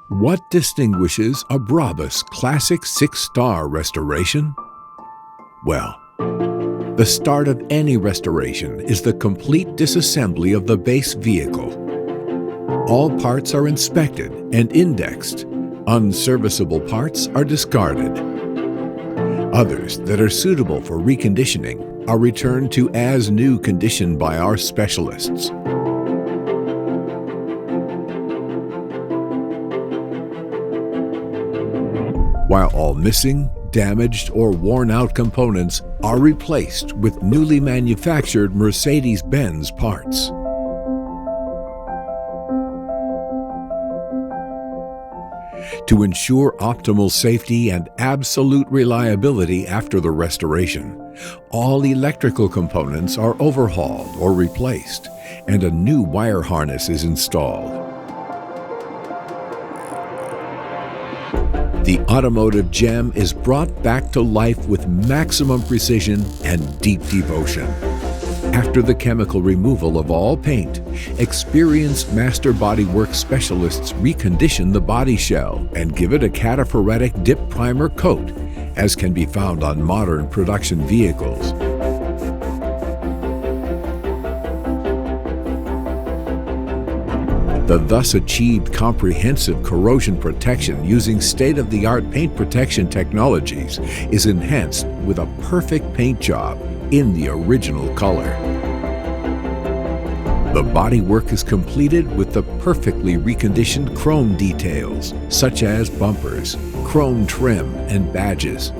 What distinguishes a BRABUS Classic 6-star restoration? Well, the start of any restoration is the complete disassembly of the base vehicle. All parts are inspected and indexed. Unserviceable parts are discarded. Others that are suitable for reconditioning are returned to as-new condition by our specialists. While all missing, damaged, or worn-out components are replaced with newly manufactured Mercedes-Benz parts. To ensure optimal safety and absolute reliability after the restoration, all electrical components are overhauled or replaced, and a new wire harness is installed. The automotive gem is brought back to life with maximum precision and deep devotion. After the chemical removal of all paint, experienced Master Bodywork specialists recondition the body shell and give it a cataphoretic dip primer coat, as can be found on modern production vehicles. The thus achieved comprehensive corrosion protection using state-of-the-art paint protection technologies is enhanced with a perfect paint job in the original color. The bodywork is completed with the perfectly reconditioned chrome details, such as bumpers, chrome trim, and badges.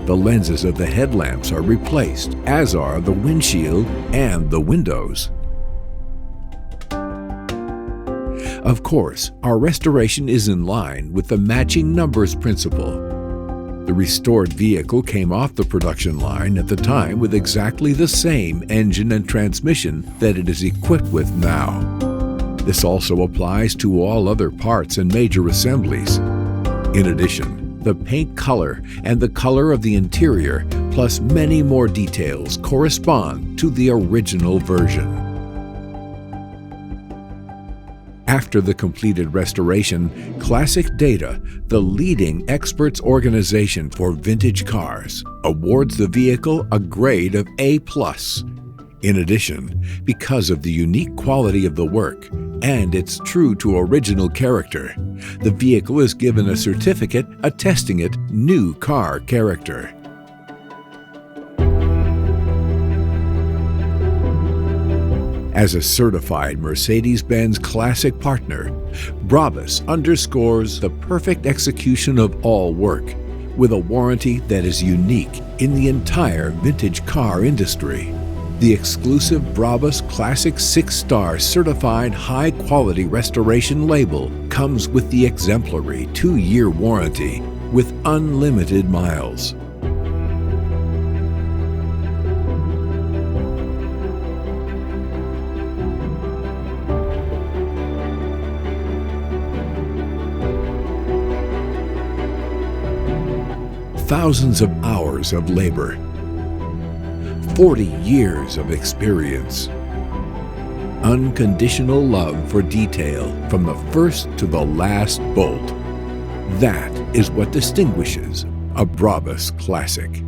The lenses of the headlamps are replaced, as are the windshield and the windows. Of course, our restoration is in line with the matching numbers principle. The restored vehicle came off the production line at the time with exactly the same engine and transmission that it is equipped with now. This also applies to all other parts and major assemblies. In addition, the paint color and the color of the interior, plus many more details, correspond to the original version. After the completed restoration, Classic Data, the leading experts organization for vintage cars, awards the vehicle a grade of A+. In addition, because of the unique quality of the work and its true to original character, the vehicle is given a certificate attesting it new car character. As a certified Mercedes-Benz Classic partner, BRABUS underscores the perfect execution of all work, with a warranty that is unique in the entire vintage car industry. The exclusive BRABUS Classic 6-star certified high-quality restoration label comes with the exemplary 2-year warranty with unlimited miles. Thousands of hours of labor, 40 years of experience, unconditional love for detail from the first to the last bolt. That is what distinguishes a BRABUS Classic.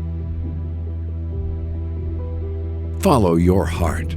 Follow your heart.